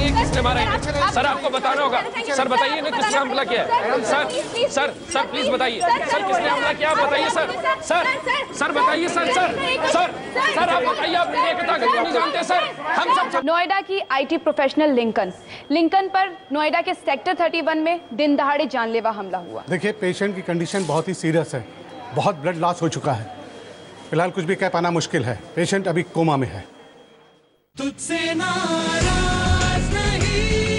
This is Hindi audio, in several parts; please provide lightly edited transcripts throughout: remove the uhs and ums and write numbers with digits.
बताइए किसने मारा है? सर आपको बताना होगा। सर बताइए ना किसने हमला किया है? सर प्लीज बताइए सर किसने हमला किया, बताइए सर बताइए सर आप बताइए, आप मीडिया के ताकत नहीं जानते सर? हम सब नोएडा की आईटी प्रोफेशनल लिंकन पर नोएडा के सेक्टर 31 में दिन दहाड़े जानलेवा हमला हुआ। देखिए, पेशेंट की कंडीशन बहुत ही सीरियस है, बहुत ब्लड लॉस हो चुका है। फिलहाल कुछ भी कह पाना मुश्किल है। पेशेंट अभी कोमा में है। तुझसे नाराज नहीं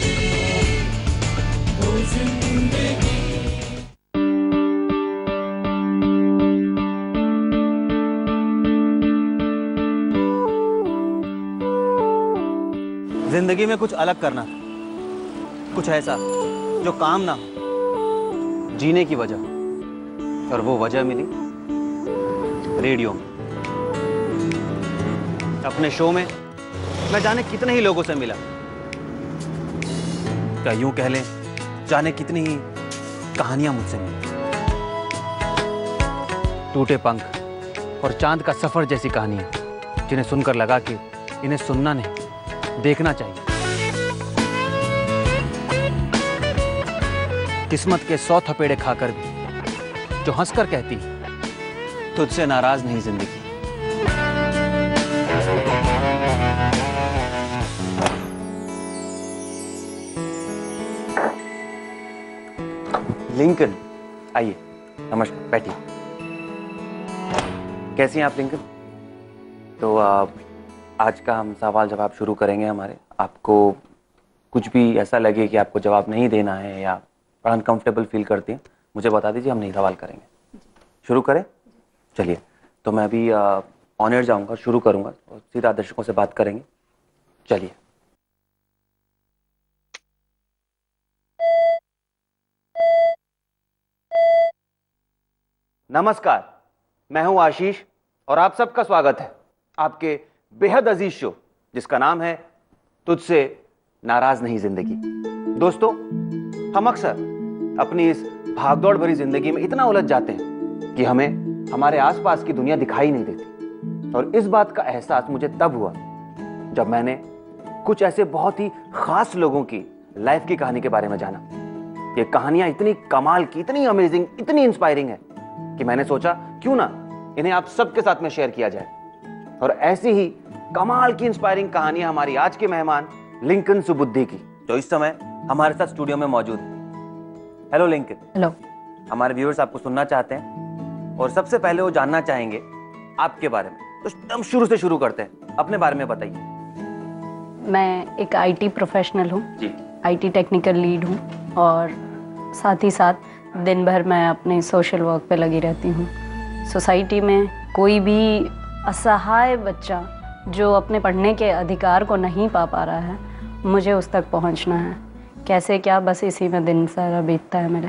ओ जिंदगी। जिंदगी में कुछ अलग करना था, कुछ ऐसा जो काम ना हो, जीने की वजह। और वो वजह मिली रेडियो में। अपने शो में मैं जाने कितने ही लोगों से मिला, क्या यूं कह लें जाने कितनी ही कहानियां मुझसे मिली। टूटे पंख और चांद का सफर जैसी कहानियां, जिन्हें सुनकर लगा कि इन्हें सुनना नहीं देखना चाहिए। किस्मत के 100 थपेड़े खाकर भी जो हंसकर कहती तुझसे नाराज नहीं जिंदगी। लिंकन, आइए, नमस्कार, बैठिए। कैसी हैं आप लिंकन? तो आज का हम सवाल जवाब शुरू करेंगे हमारे। आपको कुछ भी ऐसा लगे कि आपको जवाब नहीं देना है या बड़ा अनकंफर्टेबल फील करती हैं, मुझे बता दीजिए, हम नहीं सवाल करेंगे। शुरू करें? चलिए, तो मैं अभी ऑन एयर जाऊँगा, शुरू करूँगा और सीधा दर्शकों से बात करेंगे। चलिए। नमस्कार, मैं हूं आशीष और आप सबका स्वागत है आपके बेहद अजीज शो जिसका नाम है तुझसे नाराज नहीं जिंदगी। दोस्तों, हम अक्सर अपनी इस भागदौड़ भरी जिंदगी में इतना उलझ जाते हैं कि हमें हमारे आसपास की दुनिया दिखाई नहीं देती। और इस बात का एहसास मुझे तब हुआ जब मैंने कुछ ऐसे बहुत ही खास लोगों की लाइफ की कहानी के बारे में जाना। ये कहानियां इतनी कमाल की, इतनी अमेजिंग, इतनी इंस्पायरिंग है कि मैंने सोचा क्यों ना इन्हें आप सबके साथ में शेयर किया जाए। और ऐसी ही कमाल की इंस्पायरिंग कहानियां हमारी आज के मेहमान लिंकन सुबुद्धि की, जो इस समय हमारे साथ स्टूडियो में मौजूद है। Hello Lincoln. हेलो। हमारे व्यूअर्स आपको सुनना चाहते हैं और सबसे पहले वो जानना चाहेंगे आपके बारे में। तो हम शुरू से शुरू करते हैं, अपने बारे में बताइए। मैं एक आईटी प्रोफेशनल हूँ, आईटी टेक्निकल लीड हूँ और साथ ही साथ दिन भर मैं अपने सोशल वर्क पे लगी रहती हूँ। सोसाइटी में कोई भी असहाय बच्चा जो अपने पढ़ने के अधिकार को नहीं पा रहा है, मुझे उस तक पहुँचना है। कैसे क्या, बस इसी में दिन सारा बीतता है मेरे।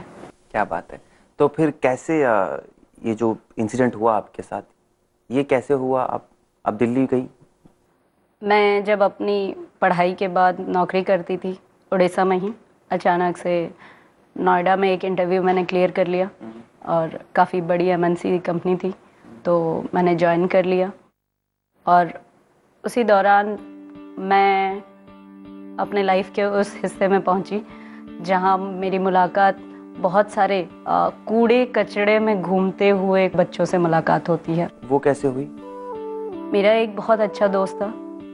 क्या बात है। तो फिर कैसे ये जो इंसिडेंट हुआ आपके साथ, ये कैसे हुआ? आप दिल्ली गई? मैं जब अपनी पढ़ाई के बाद नौकरी करती थी उड़ीसा में ही, अचानक से नोएडा में एक इंटरव्यू मैंने क्लियर कर लिया और काफ़ी बड़ी एमएनसी कंपनी थी, तो मैंने ज्वाइन कर लिया। और उसी दौरान मैं अपने लाइफ के उस हिस्से में पहुंची जहां मेरी मुलाकात बहुत सारे कूड़े कचड़े में घूमते हुए बच्चों से मुलाकात होती है। वो कैसे हुई? मेरा एक बहुत अच्छा दोस्त था,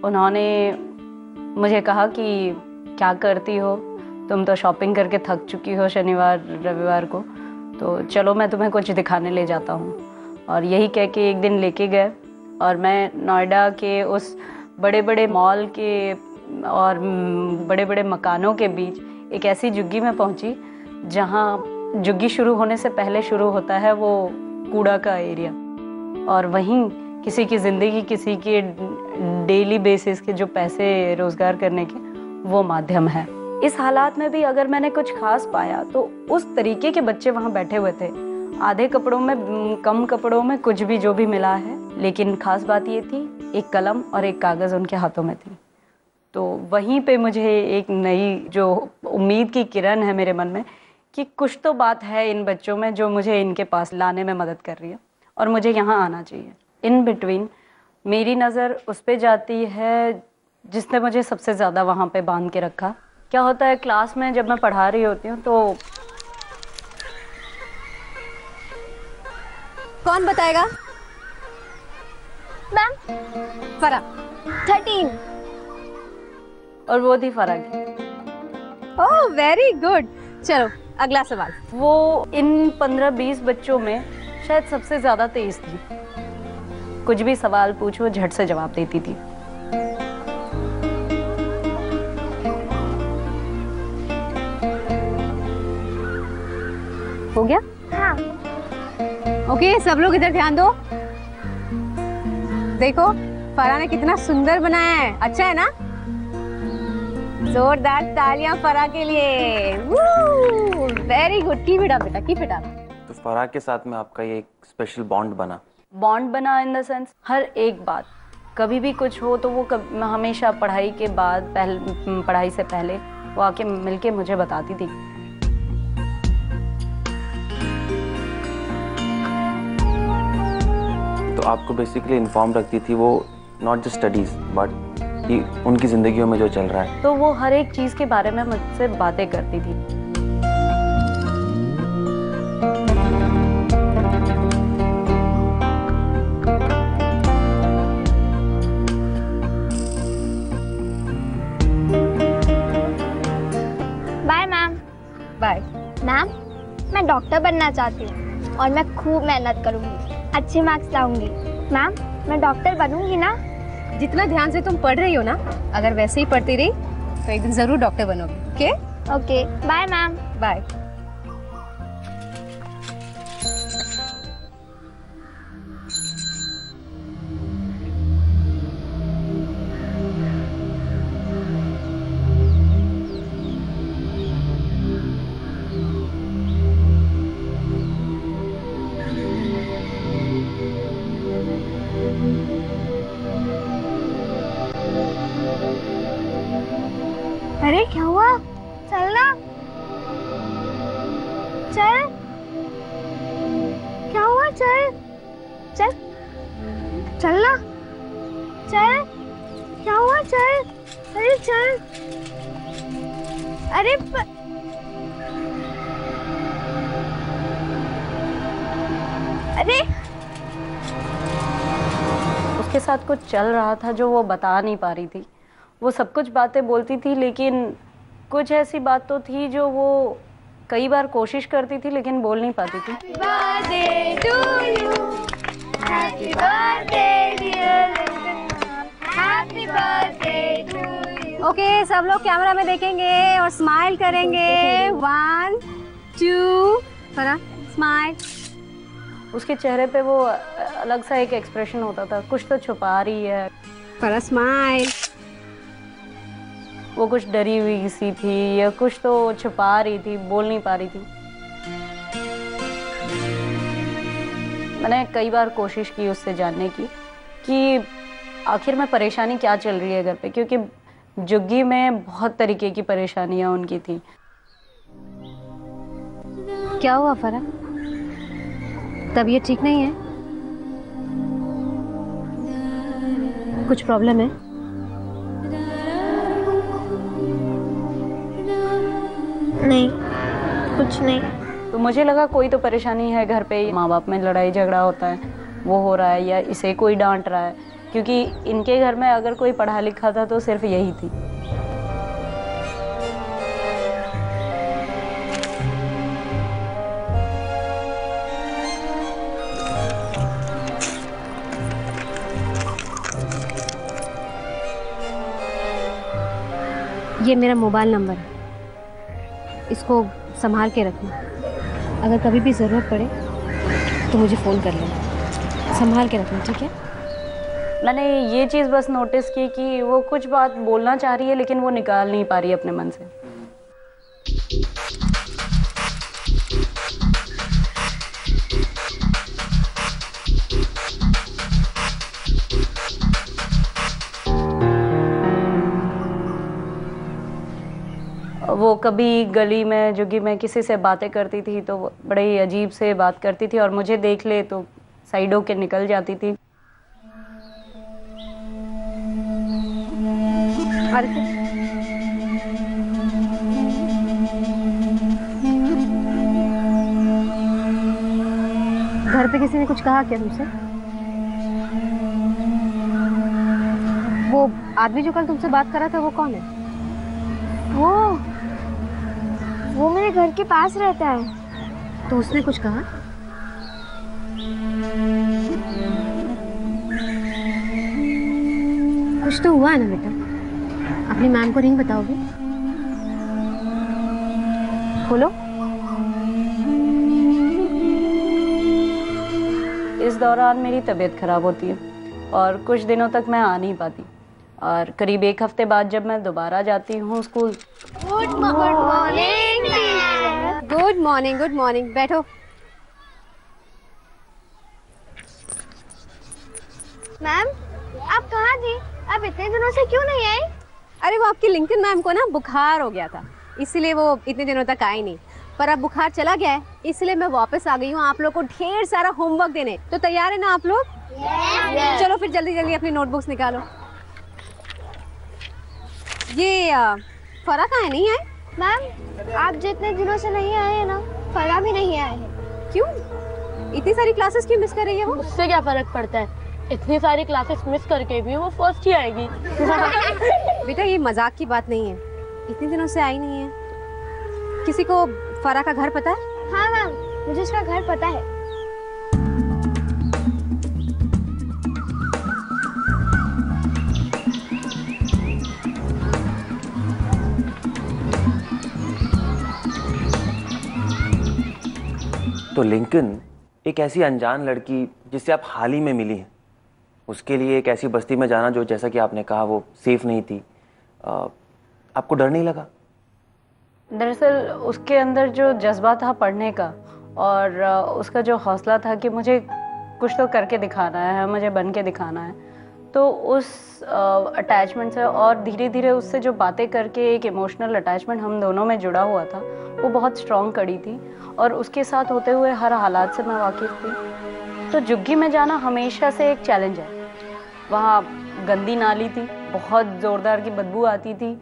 उन्होंने मुझे कहा कि क्या करती हो, तुम तो शॉपिंग करके थक चुकी हो शनिवार रविवार को, तो चलो मैं तुम्हें कुछ दिखाने ले जाता हूँ। और यही कह के एक दिन लेके गए और मैं नोएडा के उस बड़े बड़े मॉल के और बड़े बड़े मकानों के बीच एक ऐसी झुग्गी में पहुँची जहाँ झुग्गी शुरू होने से पहले शुरू होता है वो कूड़ा का एरिया, और वहीं किसी की ज़िंदगी, किसी के डेली बेसिस के जो पैसे रोज़गार करने के वो माध्यम है। इस हालात में भी अगर मैंने कुछ खास पाया तो उस तरीके के बच्चे वहाँ बैठे हुए थे, आधे कपड़ों में, कम कपड़ों में, कुछ भी जो भी मिला है, लेकिन खास बात ये थी एक कलम और एक कागज़ उनके हाथों में थी। तो वहीं पे मुझे एक नई जो उम्मीद की किरण है मेरे मन में कि कुछ तो बात है इन बच्चों में जो मुझे इनके पास लाने में मदद कर रही है और मुझे यहाँ आना चाहिए। इन बिटवीन मेरी नज़र उस पे जाती है जिसने मुझे सबसे ज़्यादा वहाँ पे बांध के रखा। क्या होता है क्लास में जब मैं पढ़ा रही होती हूँ तो कौन बताएगा? मैम फरा। 13। और वो थी फराग। Oh very good. चलो अगला सवाल। वो इन 15-20 बच्चों में शायद सबसे ज़्यादा तेज थी। कुछ भी सवाल पूछो झट से जवाब देती थी। हो गया? हाँ। ओके सब लोग इधर ध्यान दो। देखो फरा ने कितना सुंदर बनाया है, अच्छा है ना? जोरदार तालियां फरा के लिए। Very good. Keep it up बेटा, कीप इट अप। तो फराह के साथ में आपका ये एक स्पेशल बॉन्ड बना। बॉन्ड बना इन द सेंस हर एक बात, कभी भी कुछ हो तो वो हमेशा पढ़ाई के बाद पढ़ाई से पहले वो आके मिलके मुझे बताती थी। तो आपको बेसिकली इन्फॉर्म रखती थी वो, नॉट जस्ट स्टडीज बट उनकी जिंदगियों में जो चल रहा है। तो वो हर एक चीज के बारे में मुझसे बातें करती थी। Bye ma'am. बाय। मैम मैं डॉक्टर बनना चाहती हूँ और मैं खूब मेहनत करूँगी, अच्छे मार्क्स लाऊंगी। मैम मैं डॉक्टर बनूंगी ना? जितना ध्यान से तुम पढ़ रही हो ना, अगर वैसे ही पढ़ती रही तो एक दिन जरूर डॉक्टर बनोगी। Okay okay bye ma'am. Bye. अरे क्या हुआ? चलना, चल। क्या हुआ? चल चल, चलना, चल। क्या हुआ? चल, अरे चल। अरे अरे उसके साथ कुछ चल रहा था जो वो बता नहीं पा रही थी। वो सब कुछ बातें बोलती थी लेकिन कुछ ऐसी बात तो थी जो वो कई बार कोशिश करती थी लेकिन बोल नहीं पाती थी। birthday to you, happy birthday dear Ratan, happy birthday to you। Okay सब लोग कैमरा में देखेंगे और स्माइल करेंगे। 1 2 फरा स्माइल। उसके चेहरे पे वो अलग सा एक एक्सप्रेशन होता था, कुछ तो छुपा रही है। फरा स्माइल। वो कुछ डरी हुई सी थी या कुछ तो छुपा रही थी, बोल नहीं पा रही थी। मैंने कई बार कोशिश की उससे जानने की कि आखिर में परेशानी क्या चल रही है घर पे, क्योंकि जुग्गी में बहुत तरीके की परेशानियां उनकी थी। क्या हुआ फरा? तबीयत ठीक नहीं है? कुछ प्रॉब्लम है? नहीं, कुछ नहीं। तो मुझे लगा कोई तो परेशानी है घर पे, माँ बाप में लड़ाई झगड़ा होता है वो हो रहा है या इसे कोई डांट रहा है, क्योंकि इनके घर में अगर कोई पढ़ा लिखा था तो सिर्फ यही थी। ये मेरा मोबाइल नंबर है, इसको संभाल के रखना। अगर कभी भी ज़रूरत पड़े तो मुझे फ़ोन कर लेना। संभाल के रखना, ठीक है? मैंने ये चीज़ बस नोटिस की कि वो कुछ बात बोलना चाह रही है लेकिन वो निकाल नहीं पा रही है अपने मन से। वो कभी गली में जुगी में किसी से बातें करती थी तो बड़े ही अजीब से बात करती थी और मुझे देख ले तो साइड होके निकल जाती थी। घर पे किसी ने कुछ कहा क्या तुमसे? वो आदमी जो कल तुमसे बात कर रहा था वो कौन है? वो मेरे घर के पास रहता है। तो उसने कुछ कहा? कुछ तो हुआ है ना बेटा? अपनी मैम को रिंग बताओगे? बोलो। इस दौरान मेरी तबीयत ख़राब होती है और कुछ दिनों तक मैं आ नहीं पाती, और करीब 1 हफ्ते बाद जब मैं दोबारा जाती हूँ school. Good morning teacher. Good morning, बैठो। मैम, आप कहाँ थी? आप इतने दिनों से क्यों नहीं आई? अरे वो आपकी लिंकन मैम को ना बुखार हो गया था, इसीलिए वो इतने दिनों तक आई नहीं। पर अब बुखार चला गया है, इसलिए मैं वापस आ गई हूँ आप लोग को ढेर सारा होमवर्क देने। तो तैयार है ना आप लोग? चलो फिर जल्दी जल्दी अपनी नोटबुक्स निकालो। ये फरा कहाँ है, नहीं है? मैम, आप जितने दिनों से नहीं आए हैं ना, फरा भी नहीं आए हैं। क्यों? इतनी सारी क्लासेस क्यों मिस कर रही है वो? उससे क्या फर्क पड़ता है, इतनी सारी क्लासेस मिस करके भी वो फर्स्ट ही आएगी। बेटा ये मजाक की बात नहीं है, इतने दिनों से आई नहीं है। किसी को फरा का घर पता है? हाँ मैम, मुझे उसका घर पता है। तो लिंकन एक ऐसी अनजान लड़की जिससे आप हाल ही में मिली हैं, उसके लिए एक ऐसी बस्ती में जाना जो जैसा कि आपने कहा वो सेफ नहीं थी, आपको डर नहीं लगा? दरअसल उसके अंदर जो जज्बा था पढ़ने का, और उसका जो हौसला था कि मुझे कुछ तो करके दिखाना है, मुझे बन के दिखाना है, तो उस अटैचमेंट से और धीरे धीरे उससे जो बातें करके एक इमोशनल अटैचमेंट हम दोनों में जुड़ा हुआ था, वो बहुत स्ट्रॉन्ग कड़ी थी। और उसके साथ होते हुए हर हालात से मैं वाकिफ़ थी। तो झुग्गी में जाना हमेशा से एक चैलेंज है। वहाँ गंदी नाली थी, बहुत ज़ोरदार की बदबू आती थी,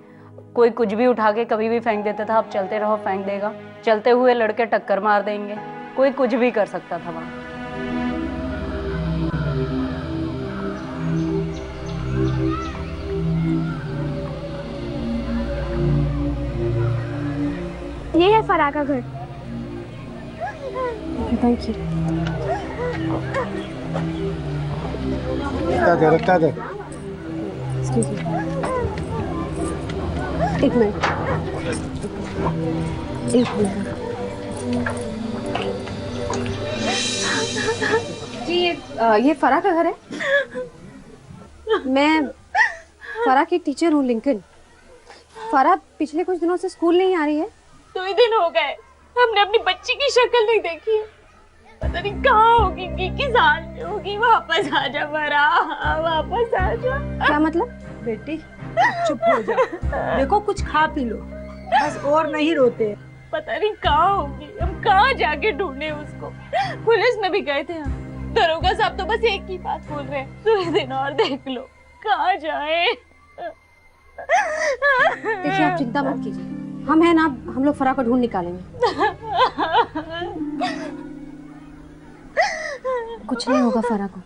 कोई कुछ भी उठा के कभी भी फेंक देता था, आप चलते रहो फेंक देगा, चलते हुए लड़के टक्कर मार देंगे, कोई कुछ भी कर सकता था वहाँ। ये है फरा का घर। Thank you. रखता दे। एक मिनट। जी ये फरा का घर है। मैं फरा की टीचर हूँ लिंकन। फरा पिछले कुछ दिनों से स्कूल नहीं आ रही है। 2 ही दिन हो गए, हमने अपनी बच्ची की शक्ल नहीं देखी। पता नहीं कहाँ होगी, किस हाल में होगी। वापस आ जा फरा, वापस आ जा। क्या मतलब? बेटी चुप हो जा, देखो कुछ खा पी लो, बस और नहीं रोते। पता नहीं कहाँ होगी, हम कहाँ जाके ढूंढे उसको। पुलिस में भी गए थे हम, दरोगा साहब तो बस एक ही बात बोल रहे हैं, 2 दिन और देख लो, कहाँ जाए। देखिए आप चिंता मत कीजिए, हम हैं ना, हम लोग फरा को ढूंढ निकालेंगे। कुछ नहीं होगा फरा को,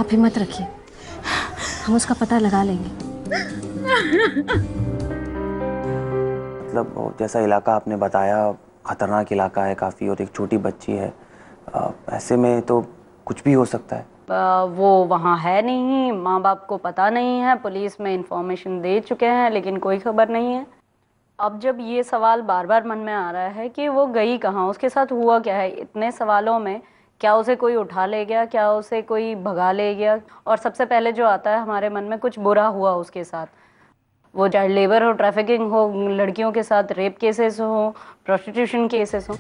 आप हिम्मत रखिए, हम उसका पता लगा लेंगे। मतलब जैसा इलाका आपने बताया खतरनाक इलाका है काफ़ी, और एक छोटी बच्ची है, ऐसे में तो कुछ भी हो सकता है। वो वहाँ है नहीं, माँ बाप को पता नहीं है, पुलिस में इंफॉर्मेशन दे चुके हैं लेकिन कोई खबर नहीं है। अब जब ये सवाल बार बार मन में आ रहा है कि वो गई कहाँ, उसके साथ हुआ क्या है, इतने सवालों में क्या उसे कोई उठा ले गया, क्या उसे कोई भगा ले गया, और सबसे पहले जो आता है हमारे मन में कुछ बुरा हुआ उसके साथ, वो चाइल्ड लेबर हो, ट्रैफिकिंग हो, लड़कियों के साथ रेप केसेस हो, प्रोस्टिट्यूशन केसेस हो।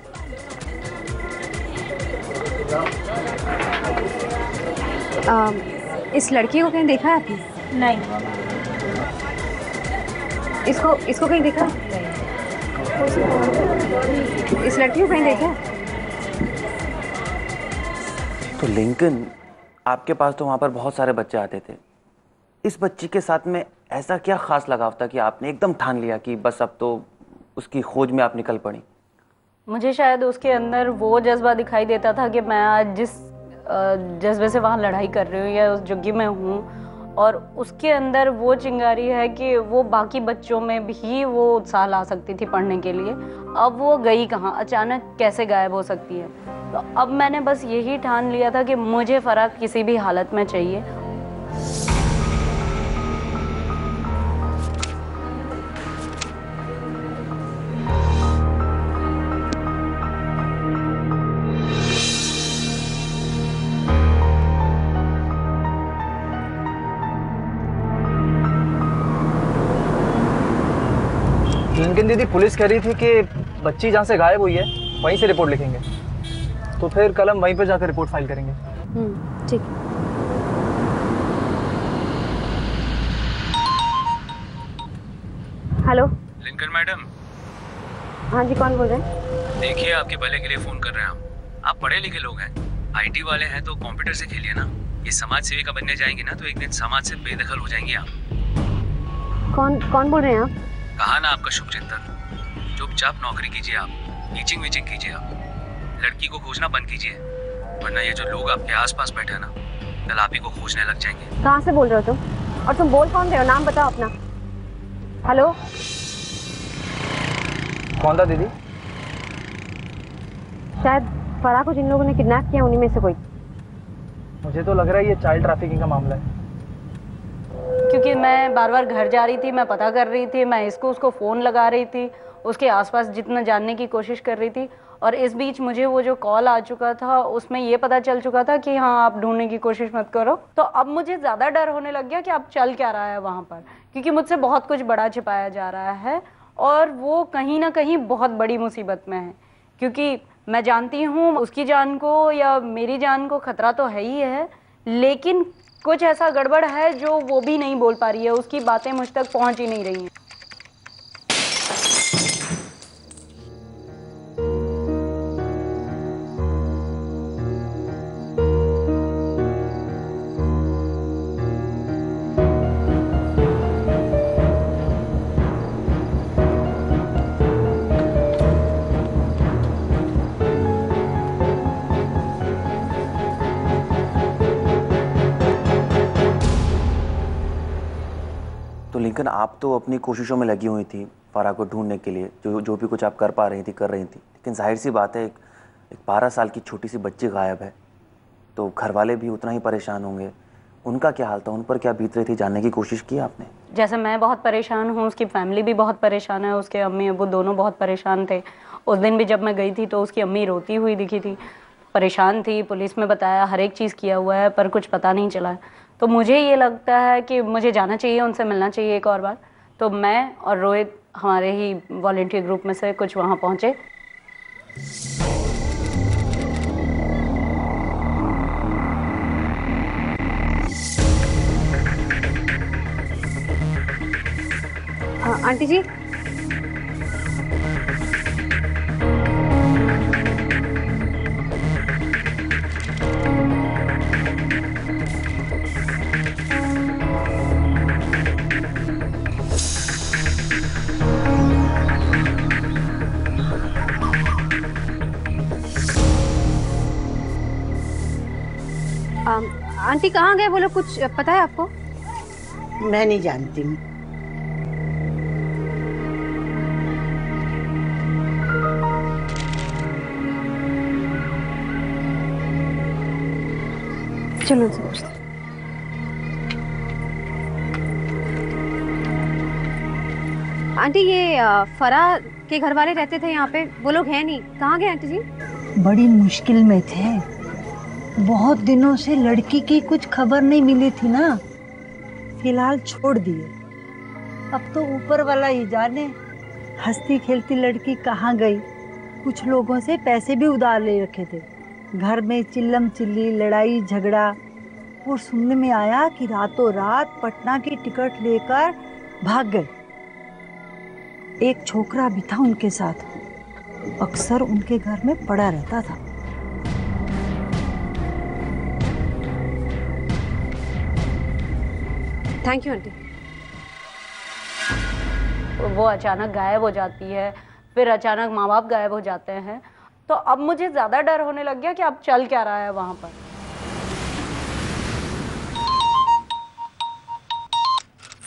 इस लड़की को कहीं देखा है आपने? नहीं। इसको कहीं देखा? इस लड़की को कहीं देखा? तो लिंकन, आपके पास तो वहाँ पर बहुत सारे बच्चे आते थे, इस बच्ची के साथ में ऐसा क्या खास लगाव था कि आपने एकदम ठान लिया कि बस अब तो उसकी खोज में आप निकल पड़ी? मुझे शायद उसके अंदर वो जज्बा दिखाई देता था कि मैं आज जिस जज्बे से वहाँ लड़ाई कर रही हूँ या उस जगह में हूँ, और उसके अंदर वो चिंगारी है कि वो बाकी बच्चों में भी वो उत्साह ला सकती थी पढ़ने के लिए। अब वो गई कहाँ, अचानक कैसे गायब हो सकती है? तो अब मैंने बस यही ठान लिया था कि मुझे फ़राह किसी भी हालत में चाहिए। लिंकन दीदी, पुलिस कह रही थी कि बच्ची जहाँ से गायब हुई है वहीं से रिपोर्ट लिखेंगे, तो फिर कल हम वहीं पर जाकर रिपोर्ट फाइल करेंगे। ठीक। Hello Lincoln madam. हाँ जी, कौन बोल रहे हैं? देखिए, आपके भले के लिए फोन कर रहे हैं हम। आप पढ़े लिखे लोग हैं, आईटी वाले हैं, तो कंप्यूटर से खेलिए ना। ये समाज सेविका बनने जाएंगे ना तो एक दिन समाज से बेदखल हो जाएंगी आप। कौन बोल रहे हैं आप? कहा ना आपका शुभ चिंतन। चुपचाप नौकरी कीजिए आप, टीचिंग वीचिंग कीजिए आप, लड़की को खोजना बंद कीजिए, वरना ये जो लोग आपके आसपास बैठे हैं ना, कल आप ही को खोजने लग जाएंगे। कहाँ से बोल रहे हो तुम? और तुम बोल कौन रहे हो? नाम बताओ अपना। हेलो, कौन था दीदी? शायद फराह को जिन लोगों ने किडनैप किया उन्हीं में से कोई। मुझे तो लग रहा है ये चाइल्ड ट्रैफिकिंग का मामला है। क्योंकि मैं बार बार घर जा रही थी, मैं पता कर रही थी, मैं उसको फ़ोन लगा रही थी, उसके आसपास जितना जानने की कोशिश कर रही थी, और इस बीच मुझे वो जो कॉल आ चुका था उसमें ये पता चल चुका था कि हाँ, आप ढूंढने की कोशिश मत करो। तो अब मुझे ज़्यादा डर होने लग गया कि अब चल क्या रहा है वहाँ पर, क्योंकि मुझसे बहुत कुछ बड़ा छिपाया जा रहा है और वो कहीं ना कहीं बहुत बड़ी मुसीबत में है। क्योंकि मैं जानती हूँ उसकी जान को या मेरी जान को खतरा तो है ही है, लेकिन कुछ ऐसा गड़बड़ है जो वो भी नहीं बोल पा रही है, उसकी बातें मुझ तक पहुँच ही नहीं रही हैं। तो लिंकन, आप तो अपनी कोशिशों में लगी हुई थी फराह को ढूंढने के लिए, जो भी कुछ आप कर पा रही थी कर रही थी, लेकिन जाहिर सी बात है एक 12 साल की छोटी सी बच्ची गायब है, तो घर वाले भी उतना ही परेशान होंगे। उनका क्या हाल था, उन पर क्या बीत रही थी, जानने की कोशिश की आपने? जैसे मैं बहुत परेशान हूँ, उसकी फैमिली भी बहुत परेशान है, उसके अम्मी अब्बू दोनों बहुत परेशान थे। उस दिन भी जब मैं गई थी तो उसकी अम्मी रोती हुई दिखी थी, परेशाान थी। पुलिस में बताया, हर एक चीज़ किया हुआ है, पर कुछ पता नहीं चला है। तो मुझे ये लगता है कि मुझे जाना चाहिए, उनसे मिलना चाहिए एक और बार। तो मैं और रोहित हमारे ही वॉलंटियर ग्रुप में से कुछ वहाँ पहुँचे। आंटी जी, आंटी कहाँ गए वो लोग, कुछ पता है आपको? मैं नहीं जानती हूँ। चलो उनसे पूछते हैं। आंटी, ये फराह के घर वाले रहते थे यहाँ पे, वो लोग हैं नहीं, कहाँ गए आंटी जी? बड़ी मुश्किल में थे, बहुत दिनों से लड़की की कुछ खबर नहीं मिली थी ना, फिलहाल छोड़ दिए। अब तो ऊपर वाला ही जाने हंसती खेलती लड़की कहाँ गई। कुछ लोगों से पैसे भी उधार ले रखे थे, घर में चिल्लम चिल्ली लड़ाई झगड़ा, और सुनने में आया कि रातों रात पटना की टिकट लेकर भाग गए। एक छोकरा भी था उनके साथ, अक्सर उनके घर में पड़ा रहता था। Thank you aunty. वो अचानक गायब हो जाती है, फिर अचानक माँ बाप गायब हो जाते हैं, तो अब मुझे ज़्यादा डर होने लग गया कि अब चल क्या रहा है वहाँ पर।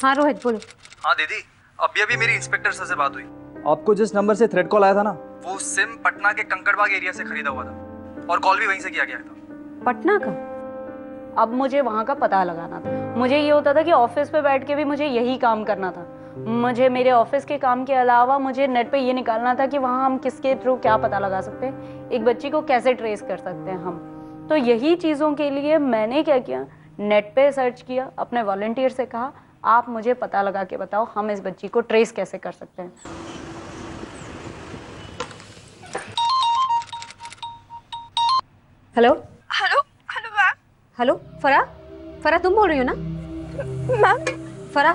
हाँ रोहित बोलो। हाँ दीदी, अभी अभी मेरी इंस्पेक्टर सर से बात हुई। आपको जिस नंबर से थ्रेट कॉल आया था ना, वो सिम पटना के कंकड़बाग एरिया से खरीदा हुआ था और कॉल भी वहीं से किया गया था। पटना का? अब मुझे वहाँ का पता लगाना था। मुझे ये होता था कि ऑफिस पे बैठ के भी मुझे यही काम करना था। मुझे मेरे ऑफिस के काम के अलावा मुझे नेट पे ये निकालना था कि वहाँ हम किसके थ्रू क्या पता लगा सकते हैं, एक बच्ची को कैसे ट्रेस कर सकते हैं हम। तो यही चीज़ों के लिए मैंने क्या किया, नेट पे सर्च किया, अपने वॉलंटियर से कहा आप मुझे पता लगा के बताओ हम इस बच्ची को ट्रेस कैसे कर सकते हैं। Hello hello hello ma'am. Hello फरा, फरा तुम बोल रही हो ना? मैम फरा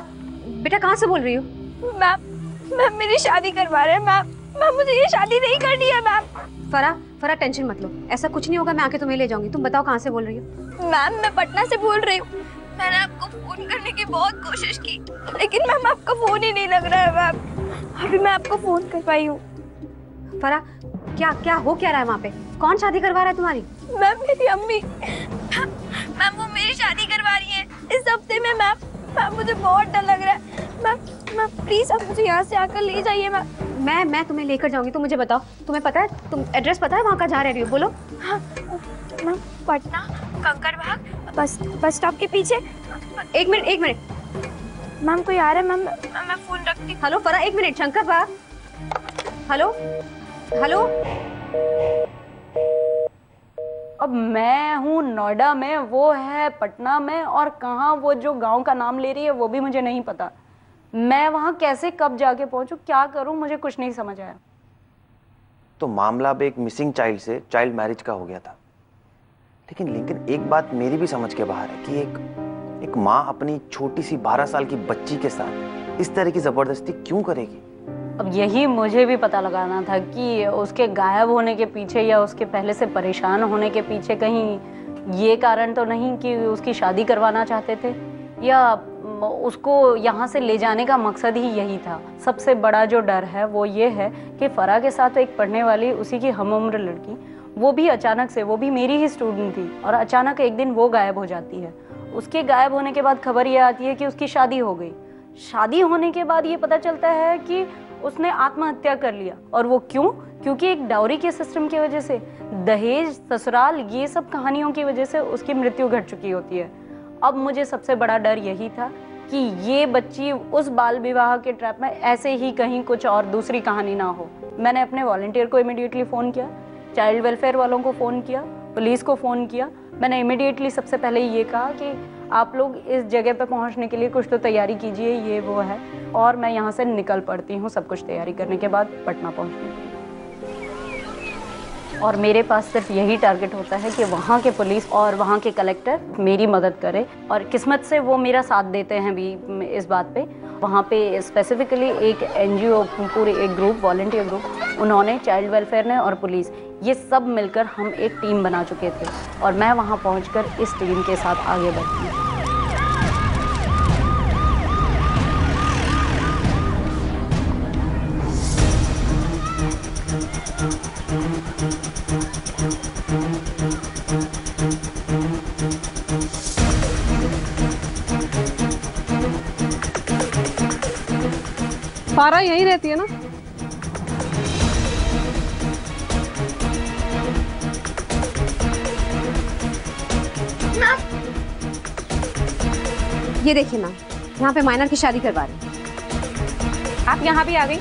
बेटा कहाँ से बोल रही हो? मैम मैम मेरी शादी करवा रहे हैं मैम। मैम मुझे ये शादी नहीं करनी है मैम। फरा, फरा टेंशन मत लो, ऐसा कुछ नहीं होगा, मैं आके तुम्हें ले जाऊंगी। तुम बताओ कहाँ से बोल रही हो? मैम मैं पटना से बोल रही हूँ। मैंने आपको फोन करने की बहुत कोशिश की, लेकिन मैम आपका फोन ही नहीं लग रहा है मैम। अभी मैं आपको फोन कर पाई हूँ। फरा क्या क्या हो क्या रहा है वहाँ पे? कौन शादी करवा रहा है तुम्हारी? मैम मेरी अम्मी। मैम वो मेरी शादी करवा रही है इस हफ्ते में मैम। मैम मुझे बहुत डर लग रहा है मैम। मैम प्लीज आप मुझे यहाँ से आकर ले जाइए मैम। मैं तुम्हें लेकर जाऊंगी। तुम मुझे बताओ, तुम्हें पता है, तुम एड्रेस पता है वहाँ का, जहाँ रह रही हो? बोलो। हाँ ma'am Patna Kankarbagh bus stop के पीछे। एक मिनट मैम कोई आ रहा है मैम। मैं फोन रखती हूँ। हेलो फरा, एक मिनट। शंकर बाग, हेलो हेलो। अब मैं हूँ नोएडा में, वो है पटना में, और कहाँ वो जो गांव का नाम ले रही है वो भी मुझे नहीं पता। मैं वहाँ कैसे कब जाके पहुँचूँ, क्या करूँ, मुझे कुछ नहीं समझ आया। तो मामला अब एक मिसिंग चाइल्ड से चाइल्ड मैरिज का हो गया था। लेकिन एक बात मेरी भी समझ के बाहर है कि एक माँ अपनी छोटी सी 12 साल की बच्ची के साथ इस तरह की जबरदस्ती क्यों करेगी? अब यही मुझे भी पता लगाना था कि उसके गायब होने के पीछे या उसके पहले से परेशान होने के पीछे कहीं ये कारण तो नहीं कि उसकी शादी करवाना चाहते थे, या उसको यहाँ से ले जाने का मकसद ही यही था। सबसे बड़ा जो डर है वो ये है कि फरा के साथ एक पढ़ने वाली उसी की हमउम्र लड़की, वो भी अचानक से, वो भी मेरी ही स्टूडेंट थी, और अचानक एक दिन वो गायब हो जाती है। उसके गायब होने के बाद खबर ये आती है कि उसकी शादी हो गई। शादी होने के बाद ये पता चलता है कि उसने आत्महत्या कर लिया। और वो क्यों? क्योंकि एक डाउरी के सिस्टम की वजह से, दहेज, ससुराल, ये सब कहानियों की वजह से उसकी मृत्यु घट चुकी होती है। अब मुझे सबसे बड़ा डर यही था कि ये बच्ची उस बाल विवाह के ट्रैप में ऐसे ही कहीं कुछ और दूसरी कहानी ना हो। मैंने अपने वॉलंटियर को इमीडिएटली फ़ोन किया, चाइल्ड वेलफेयर वालों को फ़ोन किया, पुलिस को फ़ोन किया। मैंने इमीडिएटली सबसे पहले ये कहा कि आप लोग इस जगह पे पहुंचने के लिए कुछ तो तैयारी कीजिए, ये वो है, और मैं यहाँ से निकल पड़ती हूँ सब कुछ तैयारी करने के बाद पटना पहुँचने के लिए। और मेरे पास सिर्फ यही टारगेट होता है कि वहाँ के पुलिस और वहाँ के कलेक्टर मेरी मदद करे, और किस्मत से वो मेरा साथ देते हैं भी इस बात पे। वहाँ पे स्पेसिफिकली एक NGO, पूरे एक ग्रुप, वॉलंटियर ग्रुप, उन्होंने, चाइल्ड वेलफेयर ने और पुलिस, ये सब मिलकर हम एक टीम बना चुके थे, और मैं वहाँ पहुँचकर इस टीम के साथ आगे बढ़ती हूँ। फारा यहीं रहती है ना? ये देखिए मैम, यहाँ पे माइनर की शादी करवा रहे हैं। आप यहाँ भी आ गई।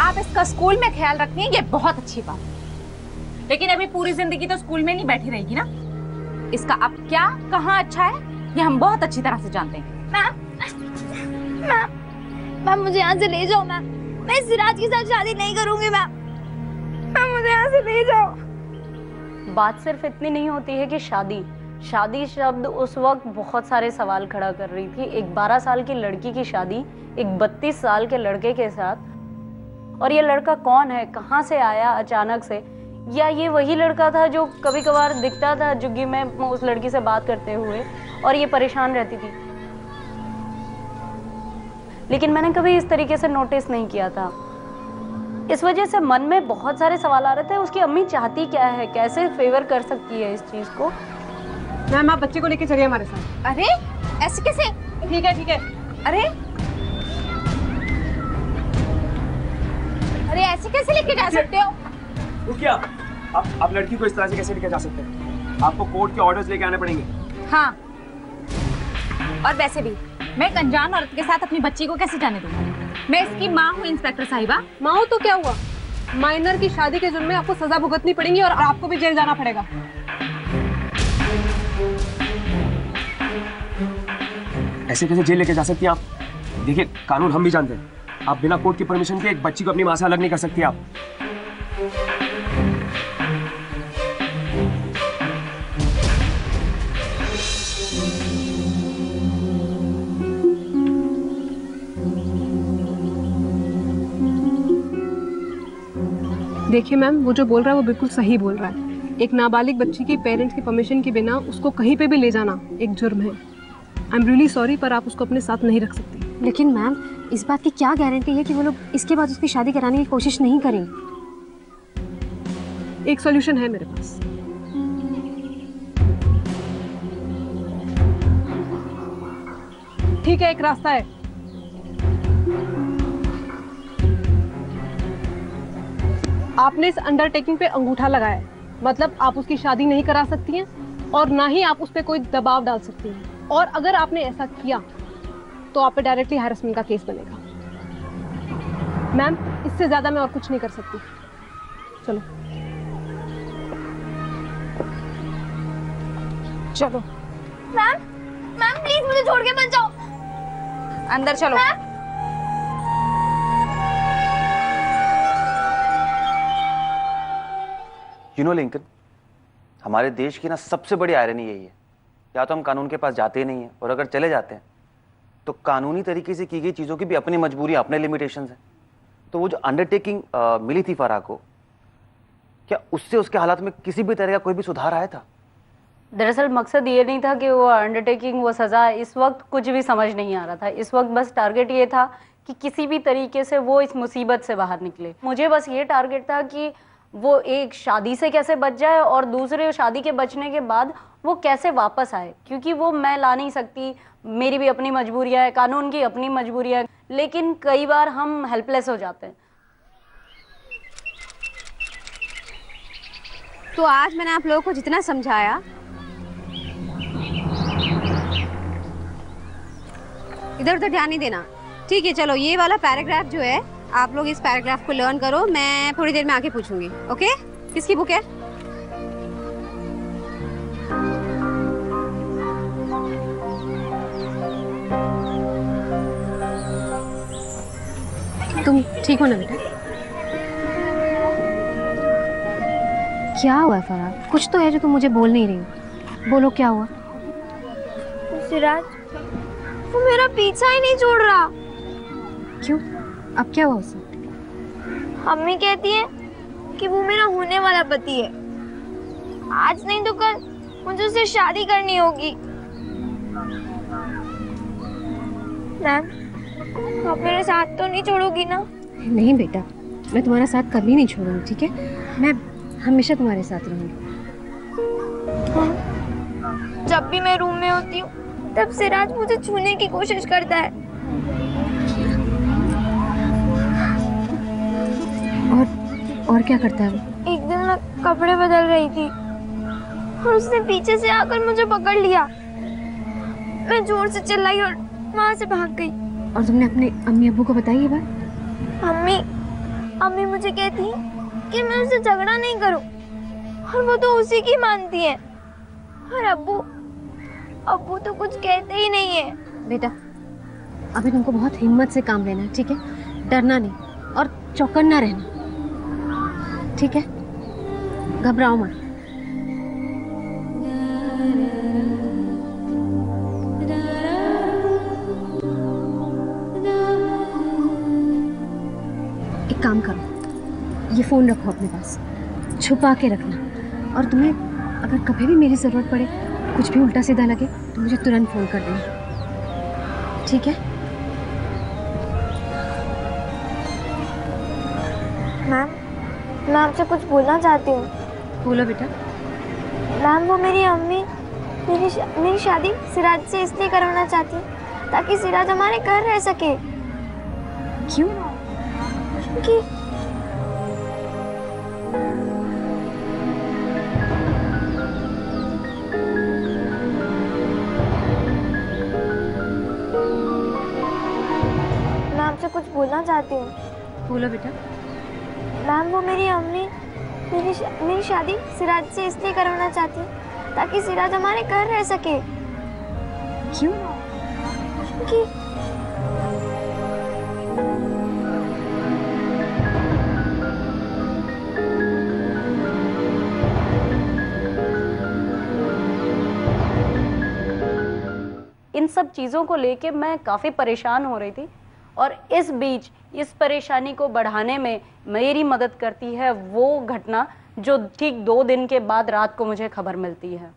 आप इसका स्कूल में ख्याल रखती हैं, ये बहुत अच्छी बात है। लेकिन अभी पूरी जिंदगी तो स्कूल में नहीं बैठी रहेगी ना। इसका अब क्या कहाँ अच्छा है ये हम बहुत अच्छी तरह से जानते हैं। मैम मैम मुझे यहाँ से ले जाओ मैम। मैं सिराज के साथ शादी नहीं करूंगी मैम। मैम मुझे यहाँ से ले जाओ। बात सिर्फ इतनी नहीं होती है कि शादी शब्द उस वक्त बहुत सारे सवाल खड़ा कर रही थी। एक 12 साल की लड़की की शादी एक 32 साल के लड़के के साथ, और ये लड़का कौन है, कहाँ से आया अचानक से, या ये वही लड़का था जो कभी कभार दिखता था जुग्गी में उस लड़की से बात करते हुए और ये परेशान रहती थी। लेकिन मैंने कभी इस तरीके से नोटिस नहीं किया था। इस वजह से मन में बहुत सारे सवाल आ रहे थे, उसकी अम्मी चाहती क्या है, कैसे फेवर कर सकती है इस चीज को। मैम आप बच्चे को लेके चलिए हमारे साथ। अरे ऐसे कैसे? ठीक है। अरे अरे ऐसे कैसे लेके जा सकते हो? रुकिए आप लड़की को इस तरह से कैसे लेके जा सकते हैं? आपको कोर्ट के ऑर्डर्स लेके आने पड़ेंगे। हाँ, और वैसे भी मैं एक अनजान औरत के साथ अपनी बच्ची को कैसे जाने दूंगी? मैं इसकी माँ हूँ इंस्पेक्टर साहिबा। माँ हो तो क्या हुआ, माइनर की शादी के जुर्म में आपको सजा भुगतनी पड़ेगी और आपको भी जेल जाना पड़ेगा। ऐसे कैसे जेल लेके जा सकती हैं आप? देखिए कानून हम भी जानते हैं, आप बिना कोर्ट की परमिशन के एक बच्ची को अपनी माँ से अलग नहीं कर सकती आप। देखिए मैम, वो जो बोल रहा है वो बिल्कुल सही बोल रहा है। एक नाबालिग बच्ची की पेरेंट्स की परमिशन के बिना उसको कहीं पे भी ले जाना एक जुर्म है। आई एम रियली सॉरी, पर आप उसको अपने साथ नहीं रख सकती। लेकिन मैम इस बात की क्या गारंटी है कि वो लोग इसके बाद उसकी शादी कराने की कोशिश नहीं करेंगे? एक सॉल्यूशन है मेरे पास। ठीक है, एक रास्ता है। आपने इस अंडरटेकिंग पे अंगूठा लगाया है, मतलब आप उसकी शादी नहीं करा सकती हैं और ना ही आप उस पर कोई दबाव डाल सकती हैं। और अगर आपने ऐसा किया तो आप पे डायरेक्टली हैरेसमेंट का केस बनेगा। मैम इससे ज्यादा मैं और कुछ नहीं कर सकती। चलो चलो। मैम प्लीज मुझे छोड़ के मत जाओ। अंदर चलो। यू नो लिंकन, हमारे देश की ना सबसे बड़ी आयरनी यही है, या तो हम कानून के पास जाते ही नहीं हैं, और अगर चले जाते हैं तो कानूनी तरीके से की गई चीज़ों की भी अपनी मजबूरी, अपने लिमिटेशंस हैं। तो वो जो अंडरटेकिंग मिली थी फराह को, क्या उससे उसके हालात में किसी भी तरह का कोई भी सुधार आया था? दरअसल मकसद ये नहीं था कि वो अंडरटेकिंग, वो सज़ा, इस वक्त कुछ भी समझ नहीं आ रहा था। इस वक्त बस टारगेट ये था कि किसी भी तरीके से वो इस मुसीबत से बाहर निकले। मुझे बस ये टारगेट था कि वो एक शादी से कैसे बच जाए और दूसरे शादी के बचने के बाद वो कैसे वापस आए, क्योंकि वो मैं ला नहीं सकती, मेरी भी अपनी मजबूरियाँ है, कानून की अपनी मजबूरियाँ है, लेकिन कई बार हम हेल्पलेस हो जाते हैं। तो आज मैंने आप लोगों को जितना समझाया, इधर उधर ध्यान नहीं देना, ठीक है? चलो ये वाला पैराग्राफ जो है, आप लोग इस पैराग्राफ को लर्न करो, मैं थोड़ी देर में आके पूछूंगी। ओके? किसकी बुक है? तुम ठीक हो ना बेटा? क्या हुआ है फराह? कुछ तो है जो तुम मुझे बोल नहीं रही हो। बोलो क्या हुआ? सिराज वो मेरा पीछा ही नहीं छोड़ रहा। क्यों? अब क्या हुआ उसे? अम्मी कहती है कि वो मेरा होने वाला पति है। आज नहीं तो कल मुझे उससे शादी करनी होगी। मैम आप मेरे साथ तो नहीं छोड़ोगी ना? नहीं बेटा, मैं तुम्हारा साथ कभी नहीं छोड़ूंगी, ठीक है? मैं हमेशा तुम्हारे साथ रहूंगी। जब भी मैं रूम में होती हूँ तब सिराज मुझे छूने की कोशिश करता है। और क्या करता है वो? एक दिन मैं कपड़े बदल रही थी और उसने पीछे से आकर मुझे पकड़ लिया। मैं जोर से चिल्लाई और वहां से भाग गई। और तुमने अपने अम्मी अब्बू को बताई ये बात? अम्मी मुझे कहती है कि मैं उससे झगड़ा नहीं करूं, और वो तो उसी की मानती है। और अब्बू तो कुछ कहते ही नहीं है। बेटा अभी तुमको बहुत हिम्मत से काम लेना है, ठीक है? डरना नहीं और चौकन्ना रहना, ठीक है? घबराओ मत। एक काम करो, ये फोन रखो अपने पास, छुपा के रखना, और तुम्हें अगर कभी भी मेरी जरूरत पड़े, कुछ भी उल्टा सीधा लगे तो मुझे तुरंत फोन कर देना, ठीक है? मैम, मैं आपसे कुछ बोलना चाहती हूँ। बोलो बेटा। मैम, वो मेरी अम्मी मेरी शादी सिराज से इसलिए करवाना चाहती है ताकि सिराज हमारे घर रह सके। क्यों? क्योंकि मैं आपसे कुछ बोलना चाहती हूँ। बोलो बेटा। मैम, वो मेरी अम्मी मेरी शादी सिराज से इसलिए करवाना चाहती है ताकि सिराज हमारे घर रह सके। क्यों? क्योंकि इन सब चीज़ों को लेके मैं काफ़ी परेशान हो रही थी और इस बीच इस परेशानी को बढ़ाने में मेरी मदद करती है वो घटना जो ठीक 2 दिन के बाद रात को मुझे खबर मिलती है।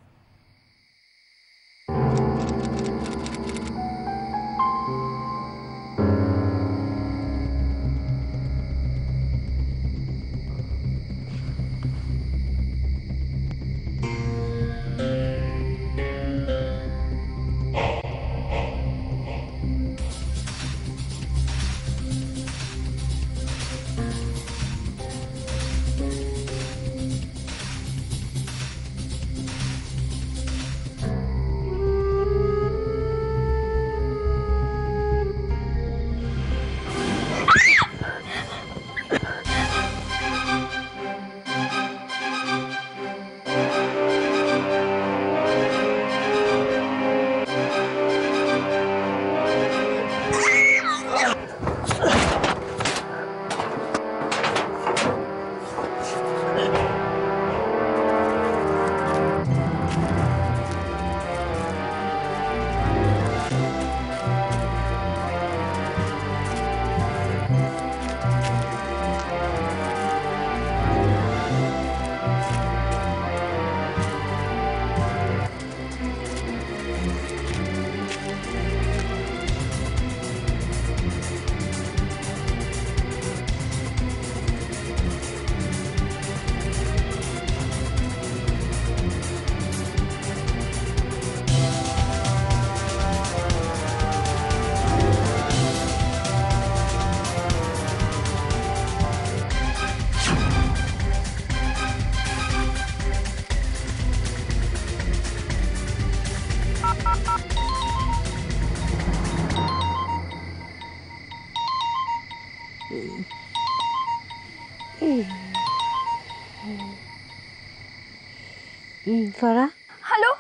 फरा। हेलो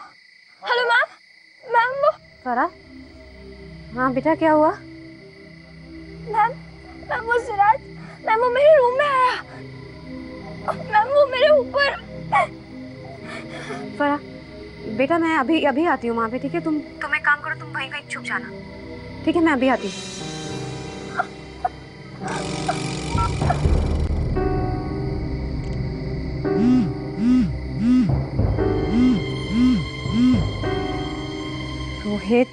हेलो मैम, मैम वो फरा। हाँ बेटा, क्या हुआ? मैम वो सिराज, मैम वो मेरे रूम में आया, मैम वो मेरे ऊपर। फरा बेटा, मैं अभी आती हूँ वहाँ पे, ठीक है? तुम एक काम करो, तुम वहीं कहीं छुप जाना, ठीक है? मैं अभी आती हूँ। रोहित,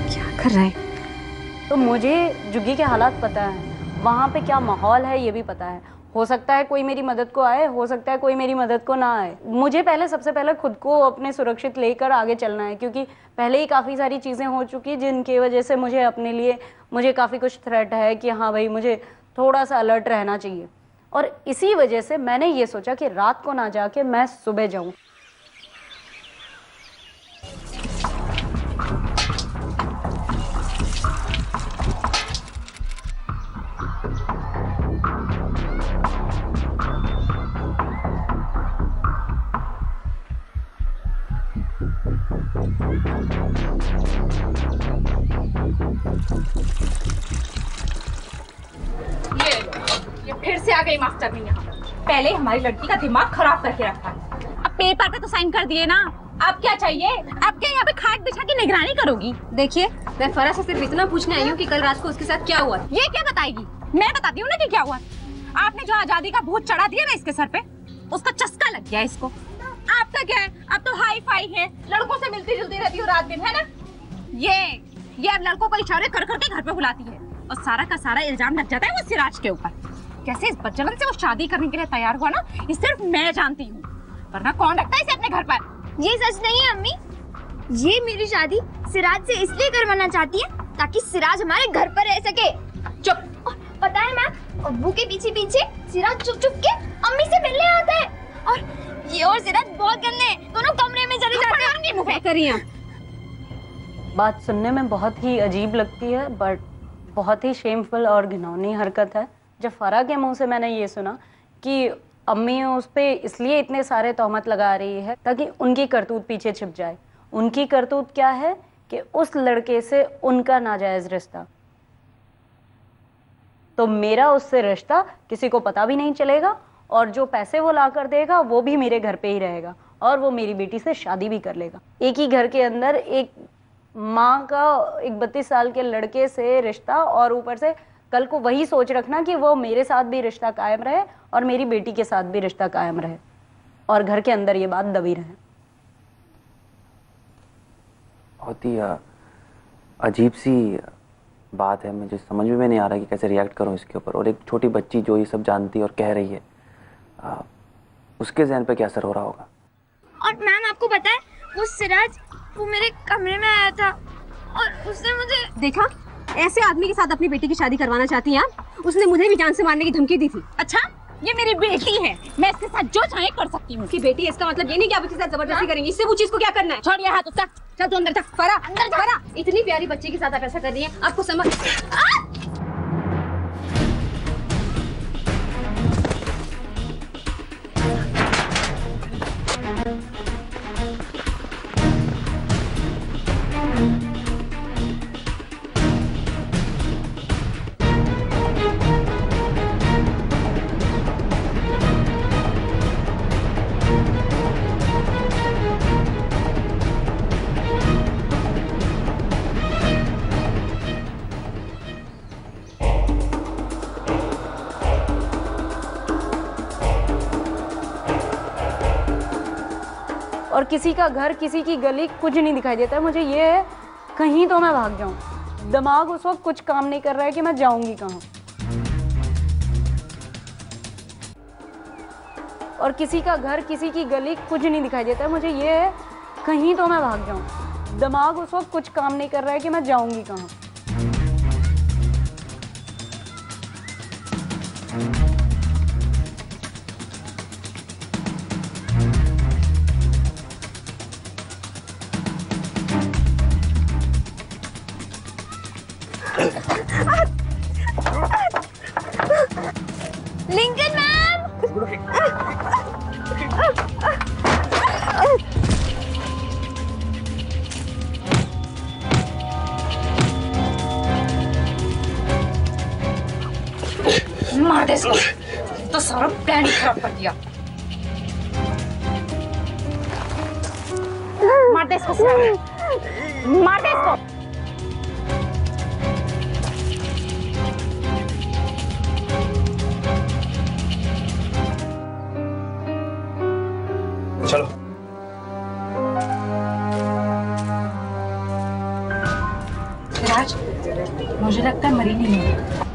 क्या कर रहा है? तो मुझे जुग्गी के हालात पता है, वहाँ पे क्या माहौल है ये भी पता है। हो सकता है कोई मेरी मदद को आए, हो सकता है कोई मेरी मदद को ना आए। मुझे सबसे पहले खुद को अपने सुरक्षित लेकर आगे चलना है, क्योंकि पहले ही काफ़ी सारी चीज़ें हो चुकी जिनकी वजह से मुझे काफ़ी कुछ थ्रेट है कि हाँ भाई, मुझे थोड़ा सा अलर्ट रहना चाहिए। और इसी वजह से मैंने ये सोचा कि रात को ना जाके मैं सुबह जाऊँ। ये फिर से आ गई मास्टरनी यहाँ। पहले हमारी लड़की का दिमाग खराब करके रखा है, अब पेपर पे तो साइन कर दिए ना, अब क्या चाहिए? अब क्या यहाँ पे खाट बिछा के निगरानी करोगी? देखिए, मैं फरा से सिर्फ इतना पूछने आई हूँ कि कल रात को उसके साथ क्या हुआ। ये क्या बताएगी? मैं बताती हूँ ना कि क्या हुआ। आपने जो आजादी का भूत चढ़ा दिया ना इसके सर पे, उसका चस्का लग गया इसको। आपका क्या है, अब तो हाई फाई है, लड़कों से मिलती जुलती रहती हो रात दिन, है ना? ये अब लड़कों को इशारे कर करके घर पे बुलाती है और सारा का सारा इल्जाम लग जाता है वो सिराज के ऊपर। कैसे इस बच्चन से वो शादी करने के लिए तैयार हुआ ना, ये सिर्फ मैं जानती हूँ, वरना कौन रखता है इसे अपने घर पर। ये सच नहीं है अम्मी, ये मेरी शादी सिराज से इसलिए करवाना चाहती है ताकि सिराज हमारे घर पर रह सके। चुप। पता है मैम, अब्बू के पीछे पीछे सिराज चुप चुप के अम्मी से मिलने आता है और ये और सिराज बहुत गंदे, दोनों कमरे में चले जाते हैं। बात सुनने में बहुत ही अजीब लगती है बट बहुत ही शेमफुल और घिनौनी हरकत है। जब फरा के मुंह से मैंने ये सुना कि अम्मी उस पे इसलिए इतने सारे तोहमत लगा रही है ताकि उनकी करतूत पीछे छिप जाए। उनकी करतूत क्या है कि उस लड़के से उनका नाजायज रिश्ता, तो मेरा उससे रिश्ता किसी को पता भी नहीं चलेगा और जो पैसे वो ला कर देगा वो भी मेरे घर पे ही रहेगा और वो मेरी बेटी से शादी भी कर लेगा। एक ही घर के अंदर एक माँ का एक 32 साल के लड़के से रिश्ता और ऊपर से कल को वही सोच रखना कि वो मेरे साथ भी रिश्ता कायम रहे और मेरी बेटी के साथ भी रिश्ता कायम रहे और घर के अंदर ये बात दबी रहे। बहुत ही अजीब सी बात है, मुझे समझ में नहीं आ रहा कि कैसे रिएक्ट करूं इसके ऊपर। और एक छोटी बच्ची जो ये सब जानती है और कह रही है, उसके ज़हन पे क्या असर हो रहा होगा। और मैम आपको पता है वो सिराज वो मेरे कमरे में आया था और उसने मुझे देखा, ऐसे आदमी के साथ अपनी बेटी की शादी करवाना चाहती हैं आप। उसने मुझे भी जान से मारने की धमकी दी थी। अच्छा, ये मेरी बेटी है, मैं इसके साथ जो चाहे कर सकती हूँ। कि बेटी, इसका मतलब ये नहीं कि आप इसके साथ जबरदस्ती करेंगी। इससे पूछिए इसको क्या करना है। छोड़ ये हाथ उसका, चल तू अंदर जा। फरा, अंदर जा। फरा, इतनी प्यारी बच्ची के साथ आप ऐसा कर रही हैं, आपको समझ। और किसी का घर, किसी की गली कुछ नहीं दिखाई देता है। मुझे ये है कहीं तो मैं भाग जाऊं। दिमाग उस वक्त कुछ काम नहीं कर रहा है कि मैं जाऊंगी कहाँ। और किसी का घर, किसी की गली कुछ नहीं दिखाई देता है। मुझे ये है कहीं तो मैं भाग जाऊं। दिमाग उस वक्त कुछ काम नहीं कर रहा है कि मैं जाऊंगी कहाँ। लिंकन मैम, मार दे इसको, तो सारा प्लान ही खराब कर दिया। मार दे इसको, मार दे इसको। चलो। राज, मुझे लगता है मरी नहीं है।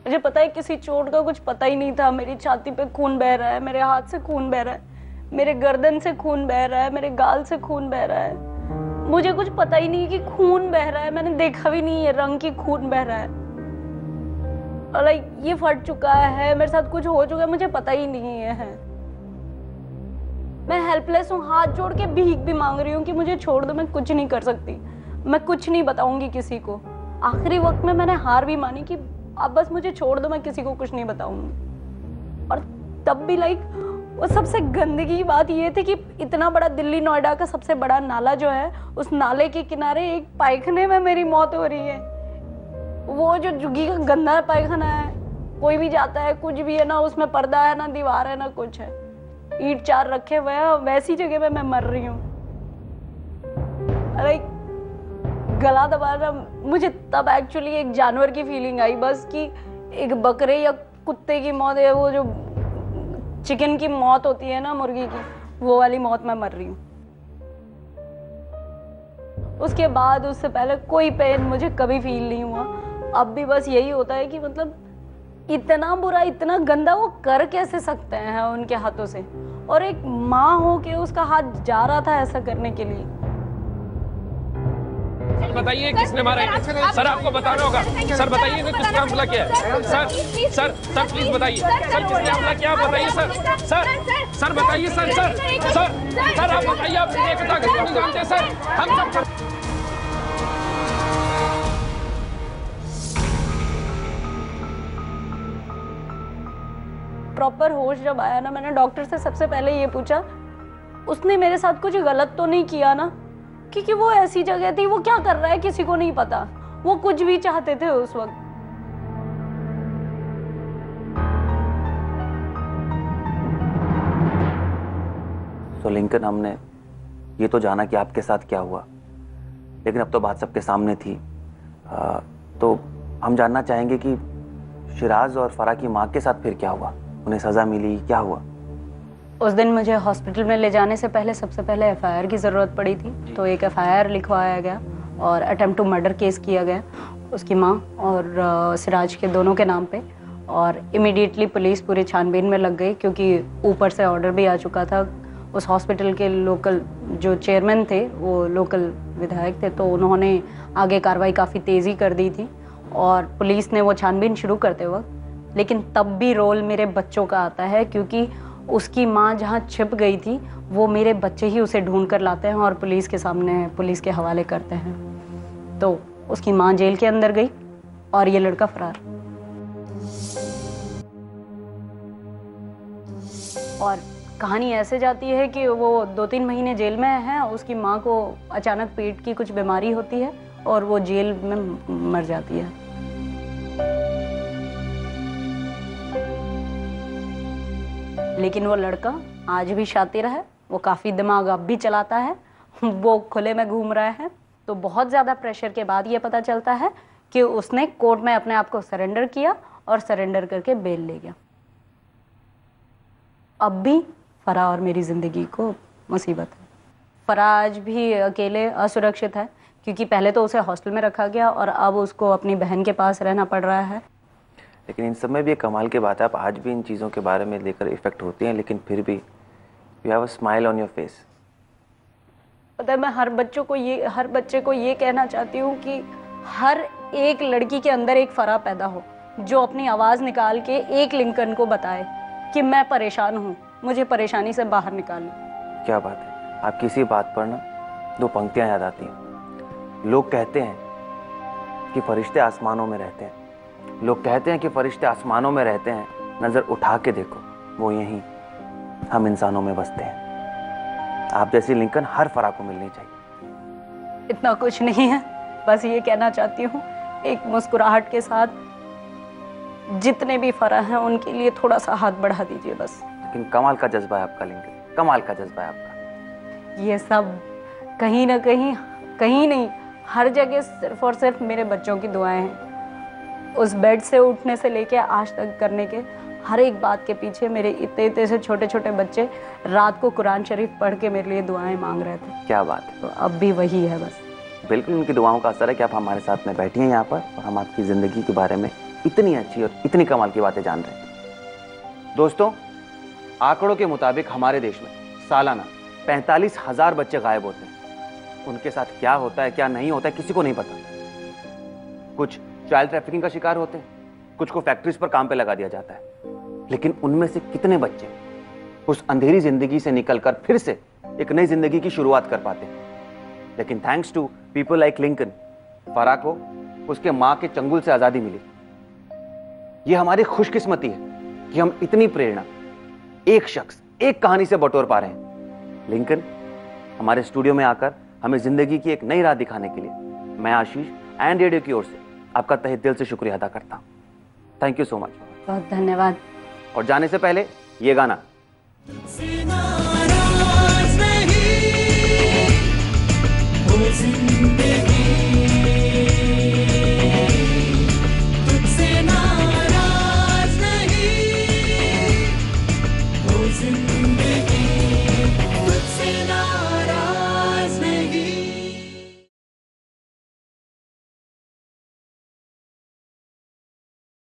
मुझे पता है किसी चोट का कुछ पता ही नहीं था। मेरी छाती पे खून बह रहा है, मेरे हाथ से खून बह रहा है, मेरे गर्दन से खून बह रहा है, मेरे गाल से खून बह रहा है। मुझे कुछ पता ही नहीं कि खून बह रहा है। मैंने देखा भी नहीं है रंग की खून बह रहा है। और लाइक ये फट चुका है, मेरे साथ कुछ हो चुका है, मुझे पता ही नहीं है। मैं हेल्पलेस हूँ, हाथ जोड़ के भीख भी मांग रही हूँ कि मुझे छोड़ दो, मैं कुछ नहीं कर सकती, मैं कुछ नहीं बताऊंगी किसी को। आखिरी वक्त में मैंने हार भी मानी कि अब बस मुझे छोड़ दो, मैं किसी को कुछ नहीं बताऊंगी। और तब भी लाइक वो सबसे गंदगी की बात ये थी कि इतना बड़ा दिल्ली नोएडा का सबसे बड़ा नाला जो है, उस नाले के किनारे एक पायखाने में मेरी मौत हो रही है। वो जो झुग्गी का गंदा पायखाना है, कोई भी जाता है कुछ भी है ना, उसमें पर्दा है ना दीवार है ना कुछ है। ईंट 4 रखे हुए हैं, वैसी जगह पे मैं मर रही हूँ। अरे गला दबाना, मुझे तब एक्चुअली एक जानवर की फीलिंग आई बस, कि एक बकरे या कुत्ते की मौत है, वो जो चिकन की मौत होती है ना, मुर्गी की, वो वाली मौत मैं मर रही हूँ। उसके बाद उससे पहले कोई पेन मुझे कभी फील नहीं हुआ। अब भी बस यही होता है कि मतलब इतना बुरा, इतना गंदा वो कर कैसे सकते हैं उनके हाथों से, और एक माँ हो के उसका हाथ जा रहा था ऐसा करने के लिए। बताइए किसने मारा है? सर आपको बताना होगा। सर बताइए ना किसने हमला किया है? सर प्लीज बताइए, सर किसने हमला किया बताइए सर बताइए सर आप बताइए, आप एकता घटना नहीं जानते सर? हम सब प्रॉपर होश जब आया ना, मैंने डॉक्टर से सबसे पहले ये पूछा, उसने मेरे साथ कुछ गलत तो नहीं किया ना? क्योंकि वो ऐसी जगह थी, वो क्या कर रहा है किसी को नहीं पता, वो कुछ भी चाहते थे उस वक्त। तो लिंकन, हमने ये तो जाना कि आपके साथ क्या हुआ, लेकिन अब तो बात सबके सामने थी। तो हम जानना चाहेंगे कि शिराज और फराह की माँ के साथ फिर क्या हुआ? उन्हें सजा मिली, क्या हुआ? उस दिन मुझे हॉस्पिटल में ले जाने से पहले सबसे पहले एफआईआर की ज़रूरत पड़ी थी, तो एक एफआईआर लिखवाया गया और अटेम्प्ट टू मर्डर केस किया गया उसकी माँ और सिराज के दोनों के नाम पे। और इमीडिएटली पुलिस पूरी छानबीन में लग गई, क्योंकि ऊपर से ऑर्डर भी आ चुका था। उस हॉस्पिटल के लोकल जो चेयरमैन थे वो लोकल विधायक थे, तो उन्होंने आगे कार्रवाई काफ़ी तेज़ी कर दी थी और पुलिस ने वो छानबीन शुरू करते वक्त। लेकिन तब भी रोल मेरे बच्चों का आता है, क्योंकि उसकी माँ जहाँ छिप गई थी वो मेरे बच्चे ही उसे ढूंढ कर लाते हैं और पुलिस के सामने, पुलिस के हवाले करते हैं। तो उसकी माँ जेल के अंदर गई और ये लड़का फरार। और कहानी ऐसे जाती है कि वो 2-3 महीने जेल में है, उसकी माँ को अचानक पेट की कुछ बीमारी होती है और वो जेल में मर जाती है। लेकिन वो लड़का आज भी शातिर है, वो काफ़ी दिमाग अब भी चलाता है, वो खुले में घूम रहा है। तो बहुत ज़्यादा प्रेशर के बाद ये पता चलता है कि उसने कोर्ट में अपने आप को सरेंडर किया और सरेंडर करके बेल ले गया। अब भी फराह और मेरी ज़िंदगी को मुसीबत है। फराह आज भी अकेले असुरक्षित है, क्योंकि पहले तो उसे हॉस्टल में रखा गया और अब उसको अपनी बहन के पास रहना पड़ रहा है। लेकिन इन सब में भी एक कमाल की बात है, आप आज भी इन चीज़ों के बारे में लेकर इफेक्ट होती हैं, लेकिन फिर भी you have a smile on your face. पता है, मैं हर बच्चे को ये कहना चाहती हूँ कि हर एक लड़की के अंदर एक फराह पैदा हो, जो अपनी आवाज़ निकाल के एक लिंकन को बताए कि मैं परेशान हूँ, मुझे परेशानी से बाहर निकालो। क्या बात है, आप किसी बात पर ना 2 पंक्तियाँ याद आती हैं। लोग कहते हैं कि फरिश्ते आसमानों में रहते हैं, लोग कहते हैं कि फरिश्ते आसमानों में रहते हैं, नज़र उठा के देखो वो यहीं हम इंसानों में बसते हैं। आप जैसी लिंकन हर फराह को मिलनी चाहिए। इतना कुछ नहीं है, बस ये कहना चाहती हूँ, एक मुस्कुराहट के साथ जितने भी फराह हैं उनके लिए थोड़ा सा हाथ बढ़ा दीजिए बस। लेकिन कमाल का जज्बा है आपका लिंकन, कमाल का जज्बा है आपका। ये सब कहीं ना कहीं, कहीं नहीं, हर जगह सिर्फ और सिर्फ मेरे बच्चों की दुआएं हैं। उस बेड से उठने से लेके आज तक करने के हर एक बात के पीछे मेरे इतने से छोटे छोटे बच्चे रात को कुरान शरीफ पढ़ के मेरे लिए दुआएं मांग रहे थे। क्या बात है। तो अब भी वही है बस। बिल्कुल उनकी दुआओं का असर है कि आप हमारे साथ में बैठी हैं यहाँ पर और हम आपकी ज़िंदगी के बारे में इतनी अच्छी और इतनी कमाल की बातें जान रहे हैं। दोस्तों, आंकड़ों के मुताबिक हमारे देश में सालाना 45,000 बच्चे गायब होते हैं। उनके साथ क्या होता है, क्या नहीं होता है, किसी को नहीं पता। कुछ चाइल्ड ट्रैफिकिंग का शिकार होते हैं, कुछ को फैक्ट्रीज पर काम पे लगा दिया जाता है। लेकिन उनमें से कितने बच्चे उस अंधेरी जिंदगी से निकलकर फिर से एक नई जिंदगी की शुरुआत कर पाते हैं? लेकिन thanks to people like Lincoln, Farah को उसके मां के चंगुल से आजादी मिली। यह हमारी खुशकिस्मती है कि हम इतनी प्रेरणा एक शख्स, एक कहानी से बटोर पा रहे हैं। लिंकन, हमारे स्टूडियो में आकर हमें जिंदगी की एक नई राह दिखाने के लिए मैं आशीष एंड रेडियो की ओर से आपका तहे दिल से शुक्रिया अदा करता हूं। Thank you so much. बहुत धन्यवाद। और जाने से पहले ये गाना जिंदगी